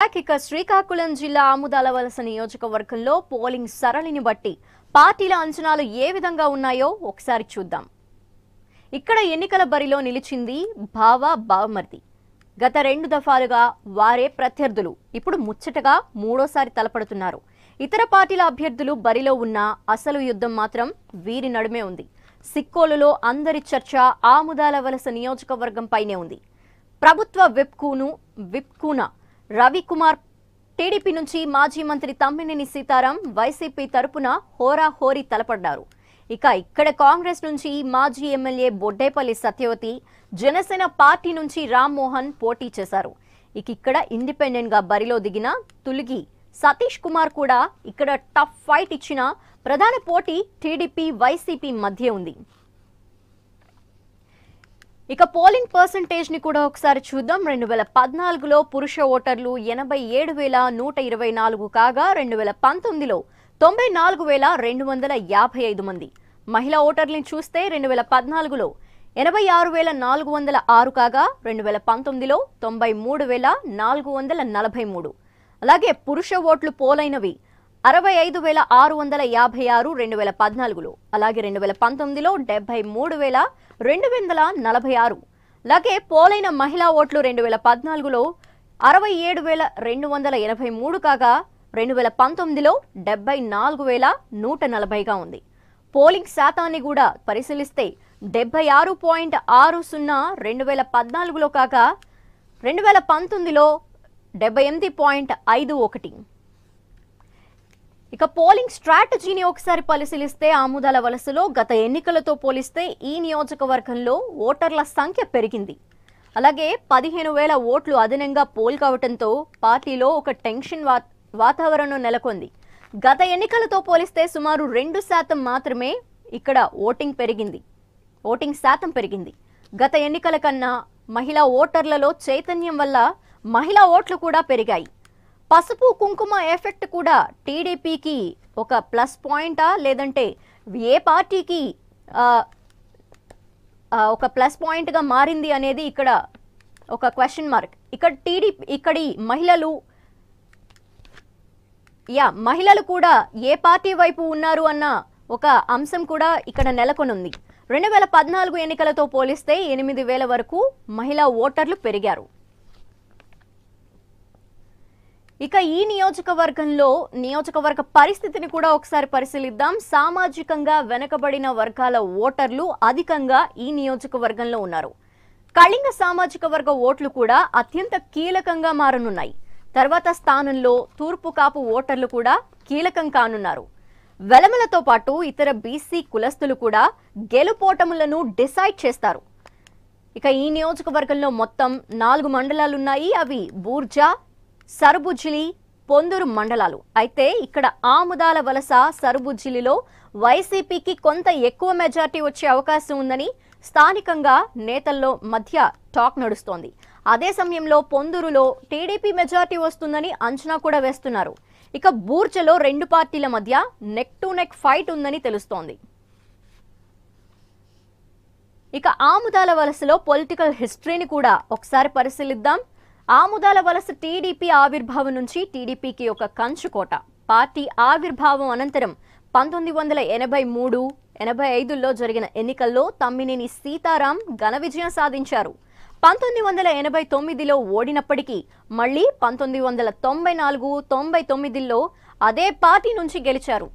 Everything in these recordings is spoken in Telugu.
ఇక శ్రీకాకుళం జిల్లా ఆముదాలవలస నియోజకవర్గంలో పోలింగ్ సరళిని బట్టి పార్టీల అంచనాలు ఏ విధంగా ఉన్నాయో ఒకసారి చూద్దాం. ఇక్కడ ఎన్నికల బరిలో నిలిచింది బావమర్ది. గత 2 దఫాలుగా వారే ప్రత్యర్థులు. ఇప్పుడు ముచ్చటగా మూడోసారి తలపడుతున్నారు. ఇతర పార్టీల అభ్యర్థులు బరిలో ఉన్న అసలు యుద్ధం మాత్రం వీరి నడుమే ఉంది. సిక్కోలులో అందరి చర్చ ఆముదాలవలస నియోజకవర్గంపైనే ఉంది. ప్రభుత్వ విప్కూన రవికుమార్ టీడీపీ నుంచి మాజీ మంత్రి తమ్మినేని సీతారాం వైసీపీ తరపున హోరాహోరీ తలపడ్డారు. ఇక్కడ కాంగ్రెస్ నుంచి మాజీ ఎమ్మెల్యే బొడ్డేపల్లి సత్యవతి, జనసేన పార్టీ నుంచి రామ్మోహన్ పోటీ చేశారు. ఇక్కడ ఇండిపెండెంట్ గా బరిలో దిగిన తులగి సతీష్ కుమార్ కూడా ఇక్కడ టఫ్ ఫైట్ ఇచ్చిన ప్రధాన పోటీ టీడీపీ వైసీపీ మధ్య ఉంది. పోలింగ్ పర్సెంటేజ్ ని కూడా ఒకసారి చూద్దాం. 2014లో పురుష ఓటర్లు 87,124 కాగా 2019లో 94,255 మంది. మహిళా ఓటర్లను చూస్తే 2014లో 86,406 కాగా 2019లో 93,443. అలాగే పురుష ఓట్లు పోలైనవి 65,656 2014లో, అలాగే 2019లో 73,246. అలాగే పోలైన మహిళా ఓట్లు 2014లో 67,283 కాగా 2019లో 74,140గా ఉంది. పోలింగ్ శాతాన్ని కూడా పరిశీలిస్తే 76.60 2014లో కాగా 2019లో 78.51. పోలింగ్ స్ట్రాటజీని ఒకసారి పరిశీలిస్తే ఆముదాలవలసలో గత ఎన్నికలతో పోలిస్తే ఈ నియోజకవర్గంలో ఓటర్ల సంఖ్య పెరిగింది. అలాగే 15,000 ఓట్లు అదనంగా పోల్ కావడంతో పార్టీలో ఒక టెన్షన్ వాతావరణం నెలకొంది. గత ఎన్నికలతో పోలిస్తే సుమారు 2% మాత్రమే ఇక్కడ ఓటింగ్ శాతం పెరిగింది. గత ఎన్నికల కన్నా మహిళా ఓటర్లలో చైతన్యం వల్ల మహిళా ఓట్లు కూడా పెరిగాయి. పసుపు కుంకుమ ఎఫెక్ట్ కూడా టీడీపీకి ఒక ప్లస్ పాయింటా, లేదంటే ఏ పార్టీకి ఒక ప్లస్ పాయింట్ గా మారింది అనేది ఇక్కడ ఒక క్వశ్చన్ మార్క్. ఇక్కడి మహిళలు కూడా ఏ పార్టీ వైపు ఉన్నారు అన్న ఒక అంశం కూడా ఇక్కడ నెలకొనుంది. 2014 ఎన్నికలతో పోలిస్తే 8,000 వరకు మహిళా ఓటర్లు పెరిగారు. ఈ నియోజకవర్గ పరిస్థితిని కూడా ఒకసారి పరిశీలిద్దాం. సామాజికంగా వెనకబడిన వర్గాల ఓటర్లు అధికంగా ఈ నియోజకవర్గంలో ఉన్నారు. కళింగ సామాజిక వర్గ ఓట్లు కూడా అత్యంత కీలకంగా మారనున్నాయి. తర్వాత స్థానంలో తూర్పు కాపు ఓటర్లు కూడా కీలకం కానున్నారు. వెలమలతో పాటు ఇతర బీసీ కులస్తులు కూడా గెలుపోటములను డిసైడ్ చేస్తారు. ఈ నియోజకవర్గంలో మొత్తం 4 మండలాలున్నాయి. అవి బూర్జా, సరుబుజ్జిలి, పొందూరు మండలాలు. అయితే ఇక్కడ ఆముదాలవలస సరుబుజ్జిలిలో వైసీపీకి కొంత ఎక్కువ మెజార్టీ వచ్చే అవకాశం ఉందని స్థానికంగా నేతల్లో మధ్య టాక్ నడుస్తోంది. అదే సమయంలో పొందూరులో టీడీపీ మెజార్టీ వస్తుందని అంచనా కూడా వేస్తున్నారు. బూర్జలో 2 పార్టీల మధ్య నెక్ టు నెక్ ఫైట్ ఉందని తెలుస్తోంది. ఆముదాలవలసలో పొలిటికల్ హిస్టరీని కూడా ఒకసారి పరిశీలిద్దాం. ఆముదాలవలస టీడీపీ ఆవిర్భావం నుంచి టీడీపీకి ఒక కంచుకోట. పార్టీ ఆవిర్భావం అనంతరం 1983, 85లో జరిగిన ఎన్నికల్లో తమ్మినేని సీతారాం ఘన విజయం సాధించారు. 1989లో ఓడినప్పటికీ మళ్లీ 1994, 99లో అదే పార్టీ నుంచి గెలిచారు.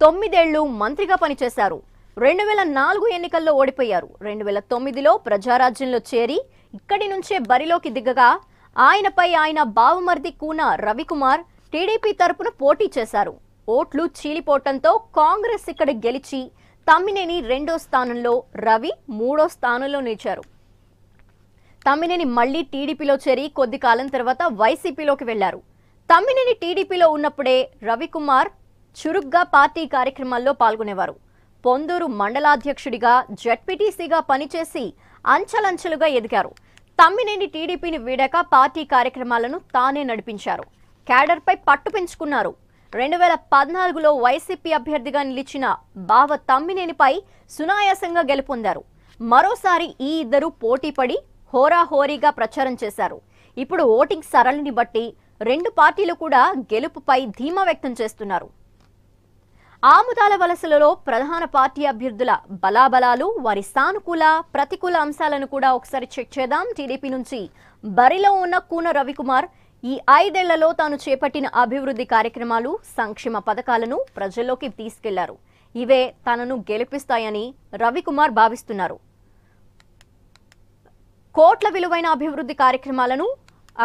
9 ఏళ్లు మంత్రిగా పనిచేశారు. 2004 ఎన్నికల్లో ఓడిపోయారు. 2009లో ప్రజారాజ్యంలో చేరి ఇక్కడి నుంచే బరిలోకి దిగగా ఆయనపై ఆయన బావమర్ది కూన రవికుమార్ టీడీపీ తరపున పోటీ చేశారు. ఓట్లు చీలిపోవడంతో కాంగ్రెస్ ఇక్కడ గెలిచి తమ్మినేని 2వ స్థానంలో, రవి 3వ స్థానంలో నిలిచారు. తమ్మినేని మళ్లీ టీడీపీలో చేరి కొద్ది కాలం తర్వాత వైసీపీలోకి వెళ్లారు. తమ్మినేని టీడీపీలో ఉన్నప్పుడే రవికుమార్ చురుగ్గా పార్టీ కార్యక్రమాల్లో పాల్గొనేవారు. పొందూరు మండలాధ్యక్షుడిగా, జెడ్పీటీసీగా పనిచేసి అంచెలంచెలుగా ఎదిగారు. తమ్మినేని టీడీపీని వీడాక పార్టీ కార్యక్రమాలను తానే నడిపించారు. క్యాడర్పై పట్టు పెంచుకున్నారు. 2014లో వైసీపీ అభ్యర్థిగా నిలిచిన బావ తమ్మినేనిపై సునాయాసంగా గెలుపొందారు. మరోసారి ఈ ఇద్దరు పోటీపడి హోరాహోరీగా ప్రచారం చేశారు. ఇప్పుడు ఓటింగ్ సరళిని బట్టి రెండు పార్టీలు కూడా గెలుపుపై ధీమా వ్యక్తం చేస్తున్నారు. ఆముదాల వలసలలో ప్రధాన పార్టీ అభ్యర్థుల బలాబలాలు, వారి సానుకూల ప్రతికూల అంశాలను కూడా ఒకసారి చెక్ చేద్దాం. టీడీపీ నుంచి బరిలో ఉన్న కూన రవికుమార్ ఈ 5 ఏళ్లలో తాను చేపట్టిన అభివృద్ధి కార్యక్రమాలు, సంక్షేమ పథకాలను ప్రజల్లోకి తీసుకెళ్లారు. ఇవే తనను గెలిపిస్తాయని రవికుమార్ భావిస్తున్నారు. కోట్ల విలువైన అభివృద్ధి కార్యక్రమాలను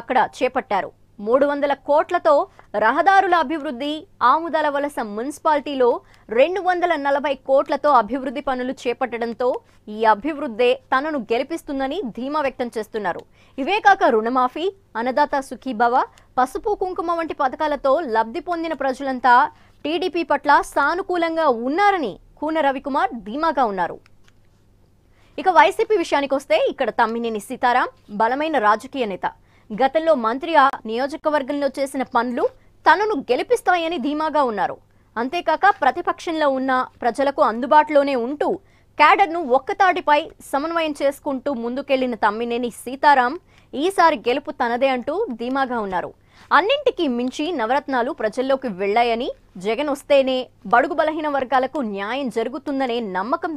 అక్కడ చేపట్టారు. 300 కోట్లతో రహదారుల అభివృద్ధి, ఆముదాల వలస మున్సిపాలిటీలో 240 కోట్లతో అభివృద్ధి పనులు చేపట్టడంతో ఈ అభివృద్ధే తనను గెలిపిస్తుందని ధీమా వ్యక్తం చేస్తున్నారు. ఇవే కాక రుణమాఫీ, అన్నదాత సుఖీభవ, పసుపు కుంకుమ వంటి పథకాలతో లబ్ధి పొందిన ప్రజలంతా టీడీపీ పట్ల సానుకూలంగా ఉన్నారని కూన రవికుమార్ ధీమాగా ఉన్నారు. ఇక వైసీపీ విషయానికి వస్తే ఇక్కడ తమ్మినేని సీతారాం బలమైన రాజకీయ నేత. గతంలో మంత్రిగా నియోజకవర్గంలో చేసిన పనులు తనను గెలిపిస్తాయని ధీమాగా ఉన్నారు. అంతేకాక ప్రతిపక్షంలో ఉన్న ప్రజలకు అందుబాటులోనే ఉంటూ క్యాడర్ను ఒక్కతాటిపై సమన్వయం చేసుకుంటూ ముందుకెళ్లిన తమ్మినేని సీతారాం ఈసారి గెలుపు తనదే అంటూ ధీమాగా ఉన్నారు. అన్నింటికీ మించి నవరత్నాలు ప్రజల్లోకి వెళ్లాయని, జగన్ వస్తేనే బడుగు బలహీన వర్గాలకు న్యాయం జరుగుతుందనే నమ్మకం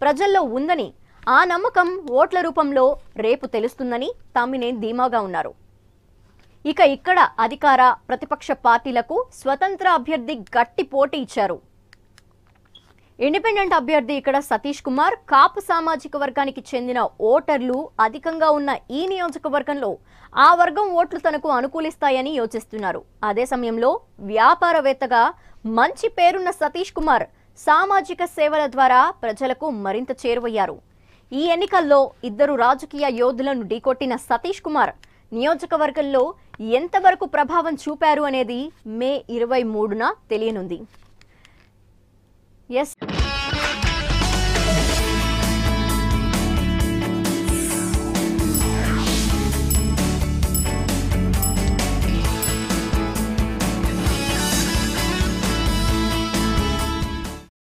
ప్రజల్లో ఉందని, ఆ నమ్మకం ఓట్ల రూపంలో రేపు తెలుస్తుందని తమ్మినేని ధీమాగా ఉన్నారు. ఇక ఇక్కడ అధికార ప్రతిపక్ష పార్టీలకు స్వతంత్ర అభ్యర్థి గట్టి పోటీ ఇచ్చారు. ఇండిపెండెంట్ అభ్యర్థి ఇక్కడ సతీష్ కుమార్. కాపు సామాజిక వర్గానికి చెందిన ఓటర్లు అధికంగా ఉన్న ఈ నియోజకవర్గంలో ఆ వర్గం ఓట్లు తనకు అనుకూలిస్తాయని యోచిస్తున్నారు. అదే సమయంలో వ్యాపారవేత్తగా మంచి పేరున్న సతీష్ కుమార్ సామాజిక సేవల ద్వారా ప్రజలకు మరింత చేరువయ్యారు. ఈ ఎన్నికల్లో ఇద్దరు రాజకీయ యోధులను ఢీకొట్టిన సతీష్ కుమార్ నియోజకవర్గంలో ఎంతవరకు ప్రభావం చూపారు అనేది మే 23న తెలియనుంది. ఎస్